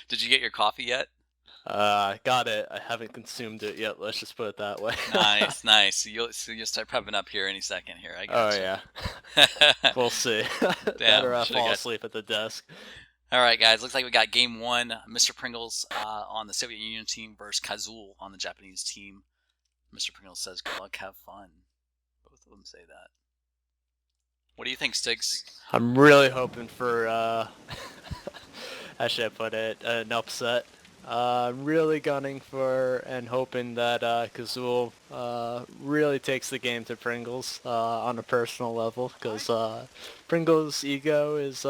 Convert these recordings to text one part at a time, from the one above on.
Did you get your coffee yet? Got it. I haven't consumed it yet. Let's just put it that way. Nice, nice. So you'll start prepping up here any second here. I Oh gotcha. yeah, we'll see. That or Damn, I should have fall got. asleep at the desk. All right, guys. Looks like we got game one. Mr. Pringles on the Soviet Union team versus Kazul on the Japanese team. Mr. Pringles says, "Good luck, have fun." Both of them say that. What do you think, Stiggs? I'm really hoping for how should I put it? An upset. I'm really gunning for and hoping that Kazul really takes the game to Pringles on a personal level because Pringles' ego is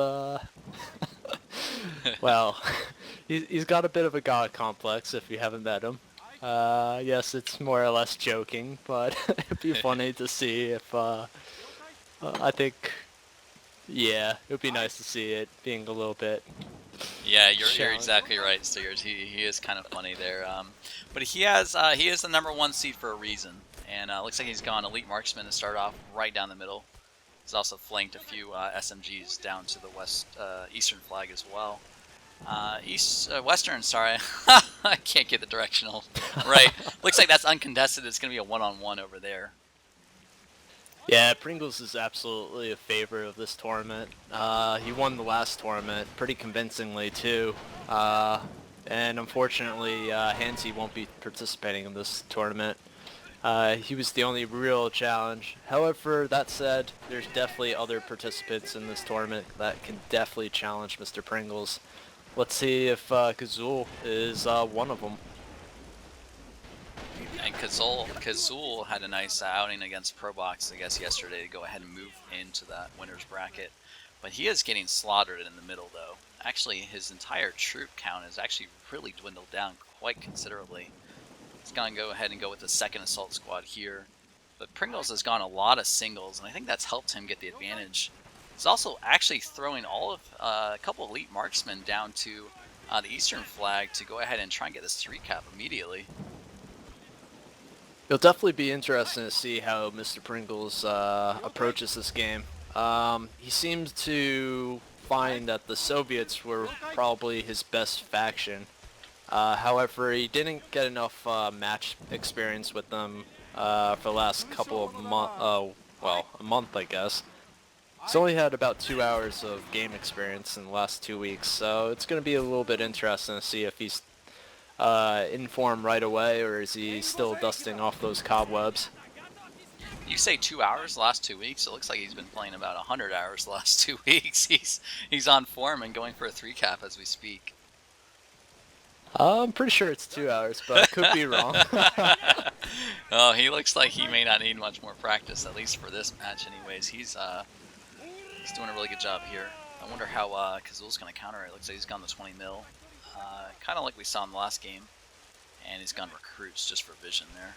well, he's got a bit of a god complex if you haven't met him. Yes, it's more or less joking, but it'd be funny to see if I think yeah, it would be nice to see it being a little bit Yeah, you're challenging. exactly right, Stiggers. He is kind of funny there. But he is the number one seed for a reason, and looks like he's gone elite marksman to start off right down the middle. He's also flanked a few SMGs down to the west eastern flag as well. Western, sorry, I can't get the directional right. Looks like that's uncontested. It's gonna be a one-on-one over there. Yeah, Pringles is absolutely a favorite of this tournament. He won the last tournament pretty convincingly too. And unfortunately, Hansy won't be participating in this tournament. He was the only real challenge. However, that said, there's definitely other participants in this tournament that can definitely challenge Mr. Pringles. Let's see if Kazul is one of them. And Kazul had a nice outing against Probox, I guess, yesterday to go ahead and move into that winner's bracket. But he is getting slaughtered in the middle, though. Actually, his entire troop count has actually really dwindled down quite considerably. He's going to go ahead and go with the second assault squad here. But Pringles has gone a lot of singles, and I think that's helped him get the advantage. He's also actually throwing all of a couple elite marksmen down to the eastern flag to go ahead and try and get this 3-cap immediately. It'll definitely be interesting to see how Mr. Pringles approaches this game. He seems to find that the Soviets were probably his best faction. However, he didn't get enough match experience with them for the last couple of months. Well, a month, I guess. He's only had about 2 hours of game experience in the last 2 weeks, so it's going to be a little bit interesting to see if he's in form right away, or is he still dusting off those cobwebs? You say 2 hours the last 2 weeks. It looks like he's been playing about 100 hours the last 2 weeks. He's on form and going for a 3-cap as we speak. I'm pretty sure it's 2 hours, but I could be wrong. Oh, he looks like he may not need much more practice, at least for this match. Anyways, he's doing a really good job here. I wonder how Kazul's going to counter it. Looks like he's gone the 20 mil, kind of like we saw in the last game, and he's gone recruits just for vision there.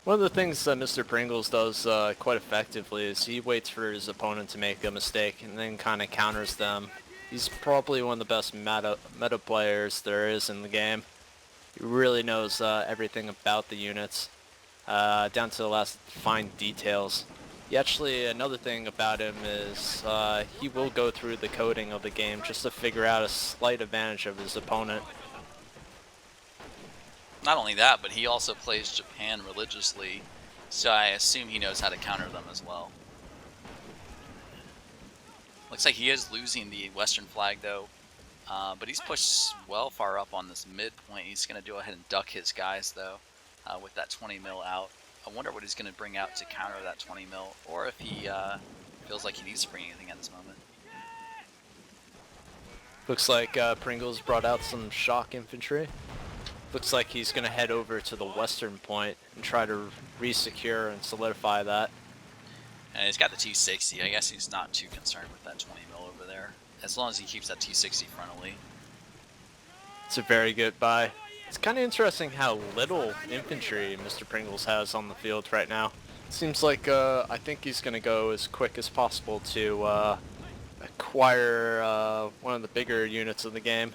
One of the things that Mr. Pringles does quite effectively is he waits for his opponent to make a mistake and then kind of counters them. He's probably one of the best meta players there is in the game. He really knows everything about the units, down to the last fine details. Another thing about him is he will go through the coding of the game just to figure out a slight advantage of his opponent. Not only that, but he also plays Japan religiously, so I assume he knows how to counter them as well. Looks like he is losing the western flag though, but he's pushed well far up on this midpoint. He's going to go ahead and duck his guys though, with that 20 mil out. I wonder what he's going to bring out to counter that 20 mil, or if he feels like he needs to bring anything at this moment. Looks like Pringles brought out some shock infantry. Looks like he's going to head over to the western point and try to re-secure and solidify that. And he's got the T60. I guess he's not too concerned with that 20 mil over there, as long as he keeps that T60 frontally. It's a very good buy. It's kind of interesting how little infantry Mr. Pringles has on the field right now. It seems like I think he's going to go as quick as possible to acquire one of the bigger units of the game.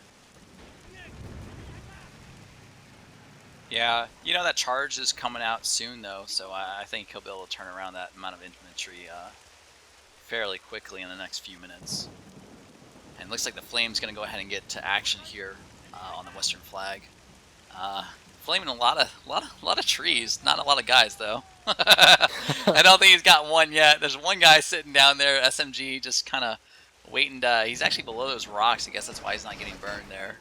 Yeah, you know that charge is coming out soon though, so I think he'll be able to turn around that amount of infantry fairly quickly in the next few minutes. And it looks like the Flame's going to go ahead and get to action here on the Western flag. Flaming a lot of trees. Not a lot of guys though. I don't think he's got one yet. There's one guy sitting down there, SMG, just kind of waiting to. He's actually below those rocks. I guess that's why he's not getting burned there.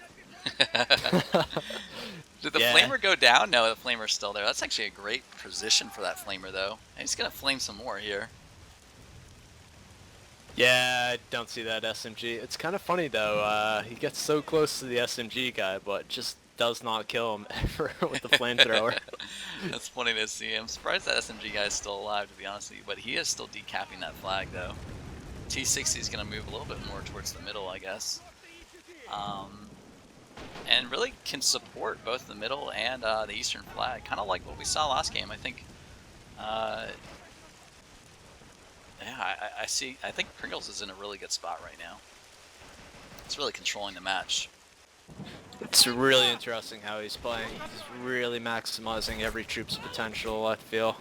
Did the Flamer go down? No, the Flamer's still there. That's actually a great position for that Flamer though. And he's gonna flame some more here. Yeah, I don't see that SMG. It's kind of funny though. He gets so close to the SMG guy, but just does not kill him ever with the flamethrower. That's funny to see. I'm surprised that SMG guy is still alive, to be honest with you. But he is still decapping that flag though. T60 is going to move a little bit more towards the middle, I guess. And really can support both the middle and the eastern flag. Kind of like what we saw last game, I think. Yeah, I think Pringles is in a really good spot right now. It's really controlling the match. It's really interesting how he's playing. He's really maximizing every troop's potential, I feel.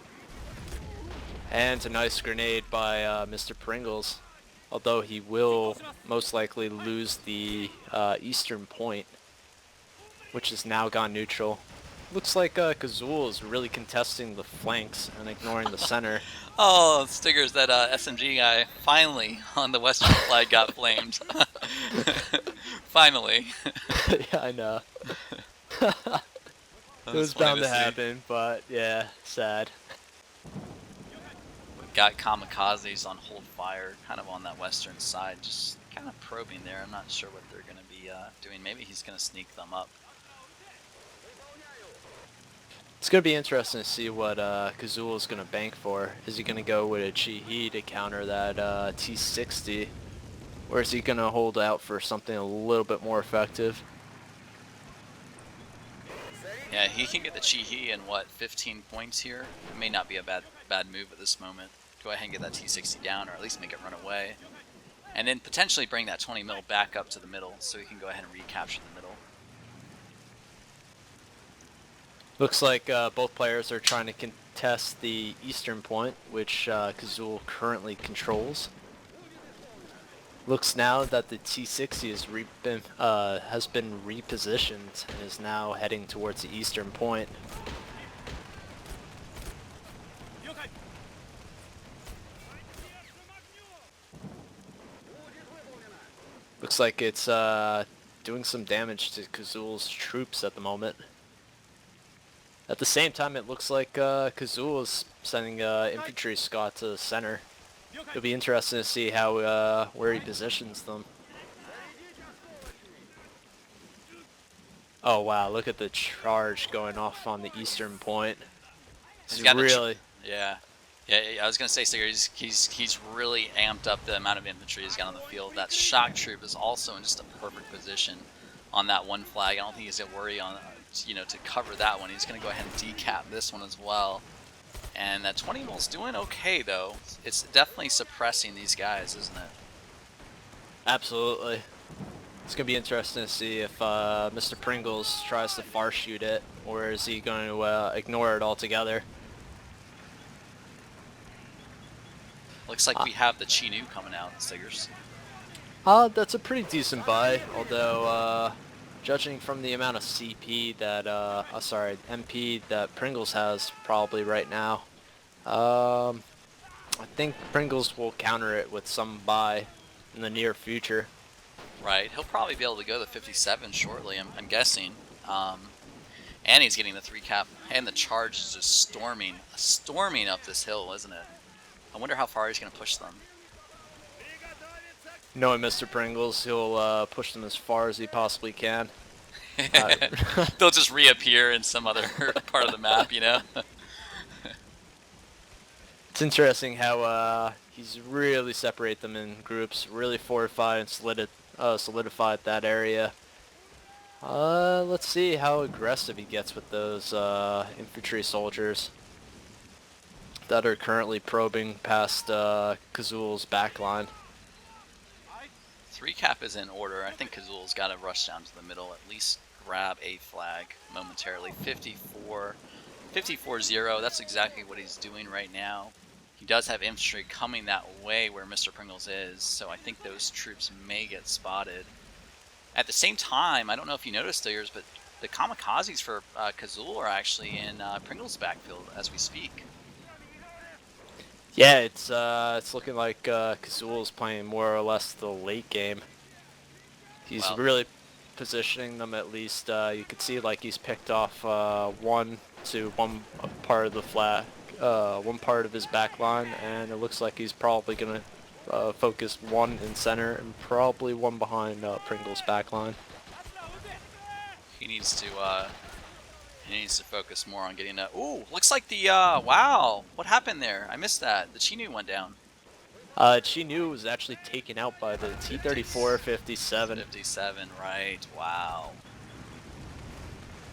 And a nice grenade by Mr. Pringles. Although he will most likely lose the eastern point, which has now gone neutral. Looks like Kazul is really contesting the flanks and ignoring the center. Oh, Stiggers, that SMG guy finally on the western flag got flamed. Finally. Yeah, I know. It was bound to happen, but yeah, sad. We've got kamikazes on hold fire, kind of on that western side, just kind of probing there. I'm not sure what they're going to be doing. Maybe he's going to sneak them up. It's going to be interesting to see what Kazul is going to bank for. Is he going to go with a Chi-He to counter that T60? Or is he going to hold out for something a little bit more effective? Yeah, he can get the Chi-He in, what, 15 points here? It may not be a bad move at this moment. Go ahead and get that T60 down, or at least make it run away. And then potentially bring that 20 mil back up to the middle, so he can go ahead and recapture the middle. Looks like both players are trying to contest the eastern point, which Kazul currently controls. Looks now that the T60 has been repositioned and is now heading towards the eastern point. Looks like it's doing some damage to Kazul's troops at the moment. At the same time, it looks like Kazul is sending infantry squad to the center. It'll be interesting to see how where he positions them. Oh wow! Look at the charge going off on the eastern point. He's really, yeah. I was gonna say, Sigurd, he's really amped up the amount of infantry he's got on the field. That shock troop is also in just a perfect position on that one flag. I don't think he's gonna worry on, to cover that one. He's gonna go ahead and decap this one as well. And that 20 mil's doing okay though. It's definitely suppressing these guys, isn't it? Absolutely. It's gonna be interesting to see if Mr. Pringles tries to far shoot it, or is he going to ignore it altogether? Looks like we have the Chi-Nu coming out, Stiggers. That's a pretty decent buy, although judging from the amount of CP that, MP that Pringles has probably right now, I think Pringles will counter it with some buy in the near future. Right, he'll probably be able to go to 57 shortly, I'm guessing. And he's getting the 3 cap, and the charge is just storming up this hill, isn't it? I wonder how far he's going to push them. Knowing Mr. Pringles, he'll push them as far as he possibly can. They'll just reappear in some other part of the map, It's interesting how he's really separate them in groups, really fortified and solidified that area. Let's see how aggressive he gets with those infantry soldiers that are currently probing past Kazul's backline. 3 cap is in order. I think Kazul's got to rush down to the middle, at least grab a flag momentarily. 54-0, that's exactly what he's doing right now. He does have infantry coming that way where Mr. Pringles is, so I think those troops may get spotted. At the same time, I don't know if you noticed theirs, but the kamikazes for Kazul are actually in Pringles' backfield as we speak. Yeah, it's looking like Kazul is playing more or less the late game. He's Well, really positioning them at least. You could see like he's picked off one part of the flag, one part of his back line, and it looks like he's probably gonna focus one in center and probably one behind Pringles' back line. he needs to focus more on getting that. Ooh, looks like the wow, what happened there? I missed that. The Chinu went down. Chinyu was actually taken out by the T-34 57. 57, right? Wow.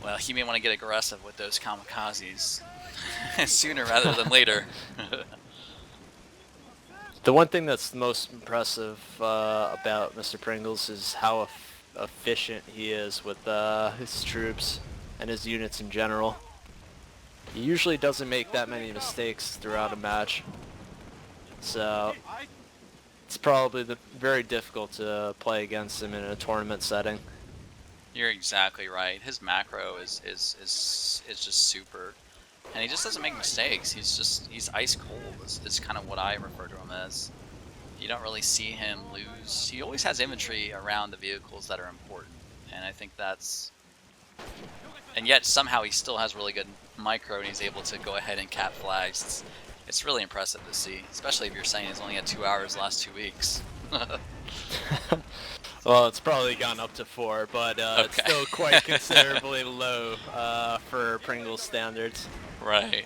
Well, he may want to get aggressive with those kamikazes sooner rather than later. The one thing that's most impressive about Mr. Pringles is how efficient he is with his troops and his units in general. He usually doesn't make that many mistakes throughout a match, so it's probably very difficult to play against him in a tournament setting. You're exactly right. His macro is just super, and he just doesn't make mistakes. He's ice cold. Is kind of what I refer to him as. You don't really see him lose. He always has infantry around the vehicles that are important, and I think that's. And yet somehow he still has really good micro, and he's able to go ahead and cap flags. It's really impressive to see, especially if you're saying he's only had 2 hours the last 2 weeks. Well, it's probably gone up to 4, but Okay. It's still quite considerably low for Pringles standards. Right.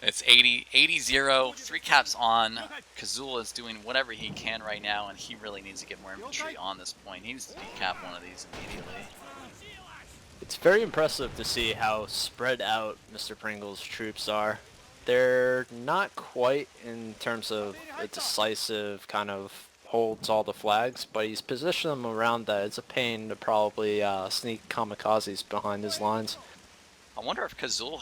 It's 80-0, 3 caps on. Kazul is doing whatever he can right now, and he really needs to get more infantry on this point. He needs to decap one of these immediately. It's very impressive to see how spread out Mr. Pringles' troops are. They're not quite in terms of a decisive kind of holds all the flags, but he's positioned them around that. It's a pain to probably sneak kamikazes behind his lines. I wonder if Kazul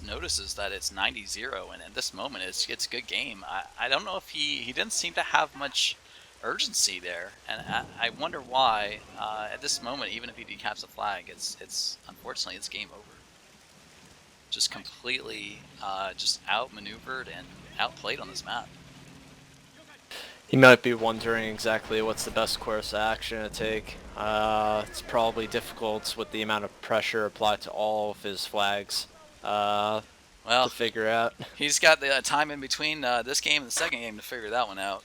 notices that it's 90-0, and at this moment it's a good game. I don't know if he didn't seem to have much urgency there, and I wonder why. At this moment, even if he decaps a flag, it's unfortunately it's game over. Just completely just outmaneuvered and outplayed on this map. He might be wondering exactly what's the best course of action to take. It's probably difficult with the amount of pressure applied to all of his flags Well, to figure out. he's got the time in between this game and the second game to figure that one out.